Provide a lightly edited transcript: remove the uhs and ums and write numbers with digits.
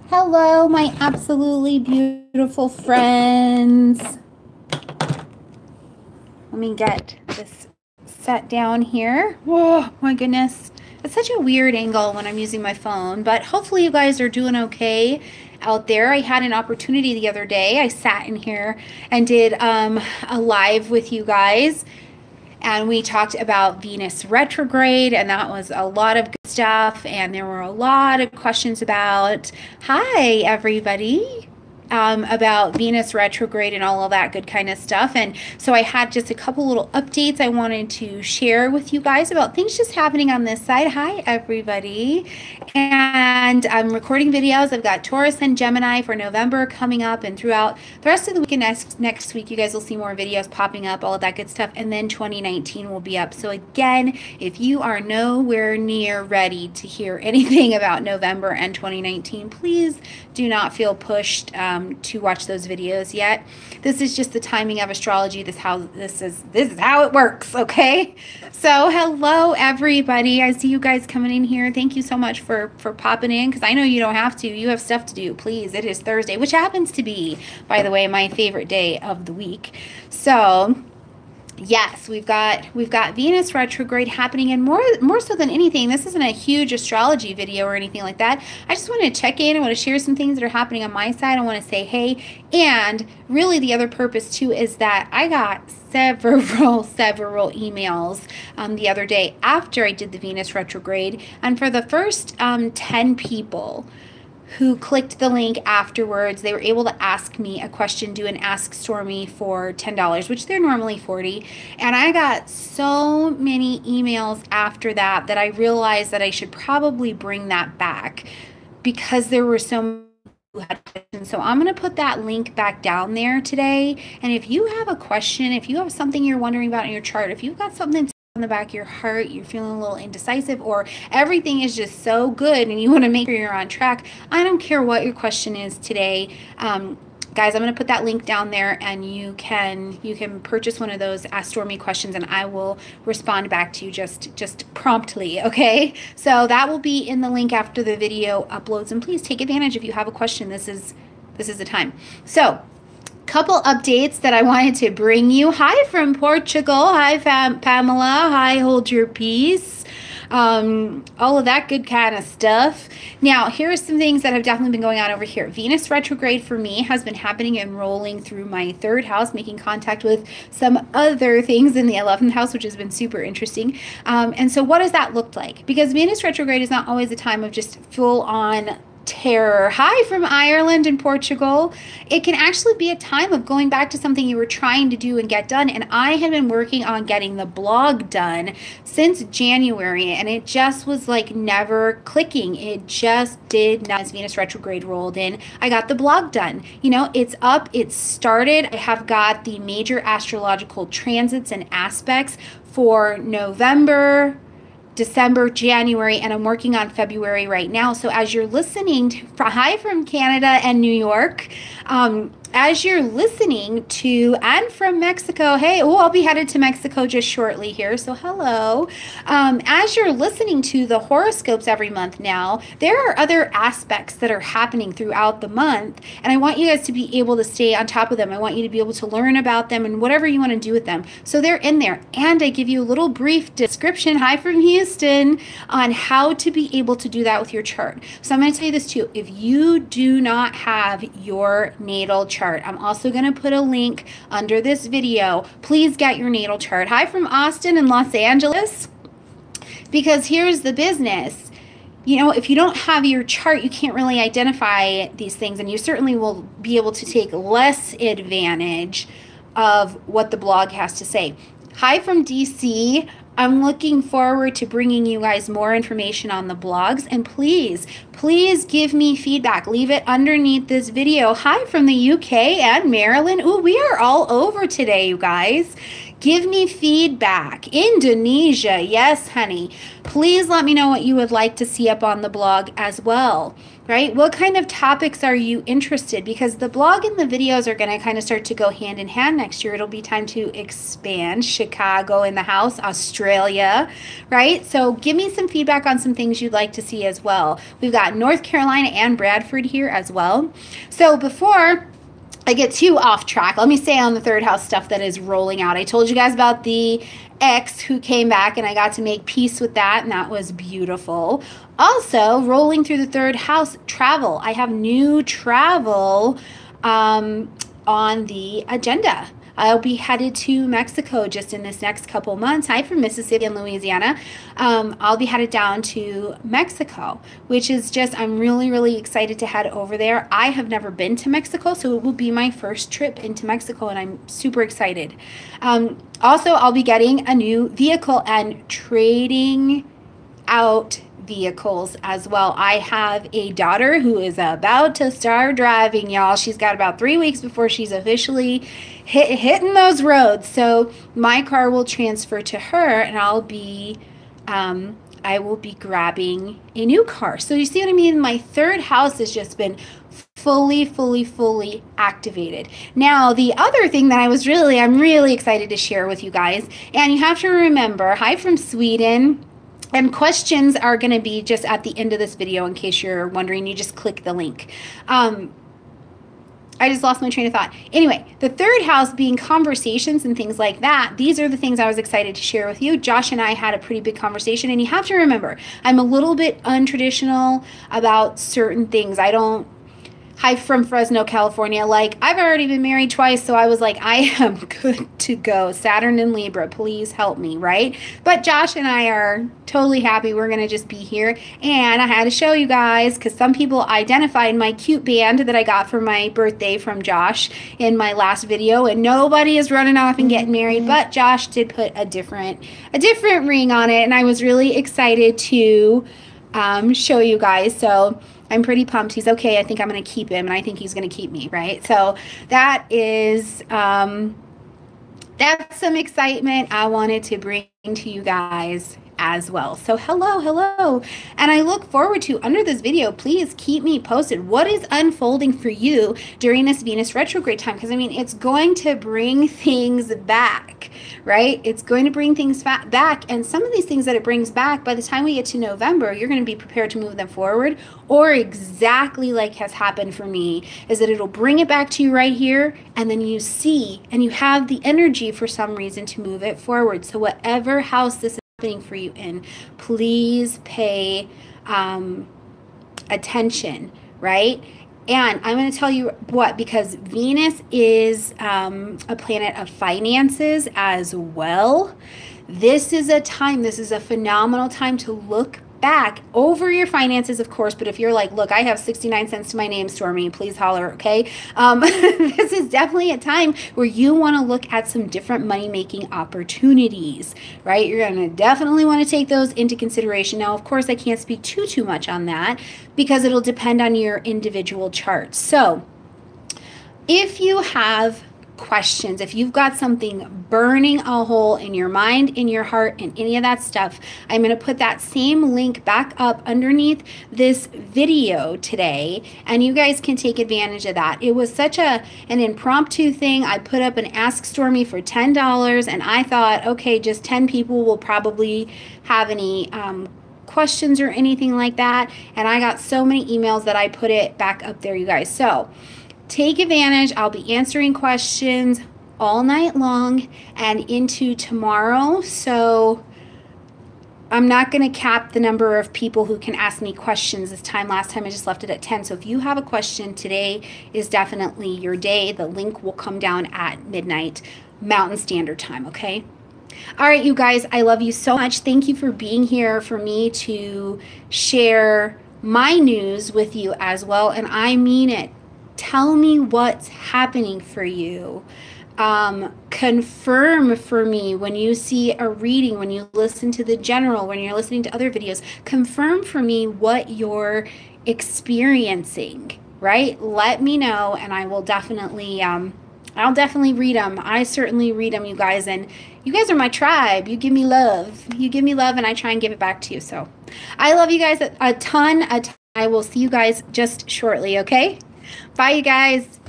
Hello, my absolutely beautiful friends. Let me get this set down here. Oh, my goodness. It's such a weird angle when I'm using my phone, but hopefully you guys are doing okay out there. I had an opportunity the other day. I sat in here and did a live with you guys, and we talked about Venus retrograde, and that was a lot of good stuff. And there were a lot of questions about, hi, everybody, about Venus retrograde and all of that good kind of stuff. And so I had just a couple little updates I wanted to share with you guys about things just happening on this side. Hi, everybody. And I'm recording videos. I've got Taurus and Gemini for November coming up, and throughout the rest of the week and next week, you guys will see more videos popping up, all of that good stuff. And then 2019 will be up. So again, if you are nowhere near ready to hear anything about November and 2019, please do not feel pushed to watch those videos yet. This is just the timing of astrology. This is how it works, okay? So hello, everybody. I see you guys coming in here. Thank you so much for popping in, because I know you don't have to. You have stuff to do. Please, it is Thursday, which happens to be, by the way, my favorite day of the week. So yes, we've got Venus retrograde happening, and more so than anything, this isn't a huge astrology video or anything like that. I just want to check in. I want to share some things that are happening on my side. I want to say hey, and really the other purpose too is that I got several emails the other day after I did the Venus retrograde, and for the first 10 people who clicked the link afterwards, they were able to ask me a question, do an Ask Stormie for $10, which they're normally $40. And I got so many emails after that that I realized that I should probably bring that back, because there were so many who had questions. So I'm going to put that link back down there today. And if you have a question, if you have something you're wondering about in your chart, if you've got something in the back of your heart, you're feeling a little indecisive, or everything is just so good and you want to make sure you're on track, I don't care what your question is today. Guys, I'm going to put that link down there, and you can purchase one of those Ask Stormie questions, and I will respond back to you just promptly, okay? So that will be in the link after the video uploads, and please take advantage if you have a question. This is the time. So couple updates that I wanted to bring you. Hi from Portugal. Hi, Pamela. Hi, hold your peace. All of that good kind of stuff. Now, here are some things that have definitely been going on over here. Venus retrograde for me has been happening and rolling through my third house, making contact with some other things in the 11th house, which has been super interesting. And so what does that look like? Because Venus retrograde is not always a time of just full on terror. Hi from Ireland and Portugal. It can actually be a time of going back to something you were trying to do and get done. And I had been working on getting the blog done since January, and it just was like never clicking. It just did not. As Venus retrograde rolled in, I got the blog done. You know, it's up, it's started. I have got the major astrological transits and aspects for November, December, January, and I'm working on February right now. So as you're listening to, hi from Canada and New York, as you're listening to, and from Mexico, hey, oh, I'll be headed to Mexico just shortly here, so hello. As you're listening to the horoscopes every month now, there are other aspects that are happening throughout the month, and I want you guys to be able to stay on top of them. I want you to be able to learn about them and whatever you want to do with them. So they're in there, and I give you a little brief description, hi from Houston, on how to be able to do that with your chart. So I'm going to tell you this too. If you do not have your natal chart, I'm also going to put a link under this video. Please get your natal chart. Hi from Austin and Los Angeles. Because here's the business. You know, if you don't have your chart, you can't really identify these things, and you certainly will be able to take less advantage of what the blog has to say. Hi from DC. I'm looking forward to bringing you guys more information on the blogs, and please give me feedback. Leave it underneath this video. Hi from the UK and Maryland. Ooh, we are all over today, you guys. Give me feedback. Indonesia, yes, honey. Please let me know what you would like to see up on the blog as well, right? What kind of topics are you interested? Because the blog and the videos are going to kind of start to go hand in hand next year. It'll be time to expand. Chicago in the house, Australia, right? So give me some feedback on some things you'd like to see as well. We've got North Carolina and Bradford here as well. So before I get too off track, let me say on the third house stuff that is rolling out. I told you guys about the ex who came back, and I got to make peace with that, and that was beautiful. Also, rolling through the third house, travel. I have new travel on the agenda. I'll be headed to Mexico just in this next couple months. Hi from Mississippi and Louisiana. I'll be headed down to Mexico, which is just, I'm really, really excited to head over there. I have never been to Mexico, so it will be my first trip into Mexico, and I'm super excited. Also, I'll be getting a new vehicle and trading out vehicles as well. I have a daughter who is about to start driving, y'all. She's got about 3 weeks before she's officially hitting those roads. So my car will transfer to her, and I will be grabbing a new car. So you see what I mean? My third house has just been fully activated. Now, the other thing that I'm really excited to share with you guys, and you have to remember, hi from Sweden. And questions are going to be just at the end of this video in case you're wondering. You just click the link. I just lost my train of thought. Anyway, the third house being conversations and things like that. These are the things I was excited to share with you. Josh and I had a pretty big conversation, and you have to remember, I'm a little bit untraditional about certain things. Hi from Fresno, California. Like, I've already been married twice, so I was like, I am good to go. Saturn and Libra, please help me, right? But Josh and I are totally happy. We're going to just be here. And I had to show you guys, because some people identified my cute band that I got for my birthday from Josh in my last video, and nobody is running off and getting married, but Josh did put a different ring on it, and I was really excited to show you guys. So I'm pretty pumped. He's okay. I think I'm going to keep him, and I think he's going to keep me, right? So that is, that's some excitement I wanted to bring to you guys as well. So hello. And I look forward to, under this video, please keep me posted. What is unfolding for you during this Venus retrograde time? Because, I mean, it's going to bring things back, right? It's going to bring things back. And some of these things that it brings back, by the time we get to November, you're going to be prepared to move them forward. Or exactly like has happened for me, is that it'll bring it back to you right here, and then you see, and you have the energy for some reason to move it forward. So whatever house this is happening for you in, please pay attention, right? And I'm going to tell you what, because Venus is a planet of finances as well. This is a time, this is a phenomenal time to look back over your finances, of course, but if you're like, look, I have 69 cents to my name, Stormie, please holler, okay? This is definitely a time where you want to look at some different money-making opportunities, right? You're going to definitely want to take those into consideration. Now, of course, I can't speak too much on that because it'll depend on your individual charts. So if you have questions, if you've got something burning a hole in your mind, in your heart, and any of that stuff, I'm going to put that same link back up underneath this video today, and you guys can take advantage of that. It was such an impromptu thing. I put up an Ask Stormie for $10, and I thought, okay, just 10 people will probably have any questions or anything like that, and I got so many emails that I put it back up there, you guys. So take advantage. I'll be answering questions all night long and into tomorrow. So I'm not going to cap the number of people who can ask me questions this time. Last time I just left it at 10. So if you have a question, today is definitely your day. The link will come down at midnight Mountain Standard Time, okay? All right, you guys, I love you so much. Thank you for being here for me to share my news with you as well. And I mean it. Tell me what's happening for you. Confirm for me when you see a reading, when you listen to the general, when you're listening to other videos. Confirm for me what you're experiencing, right? Let me know, and I will definitely I'll definitely read them. I certainly read them, you guys. And you guys are my tribe. You give me love. You give me love, and I try and give it back to you. So I love you guys a ton. I will see you guys just shortly, okay? Bye, you guys.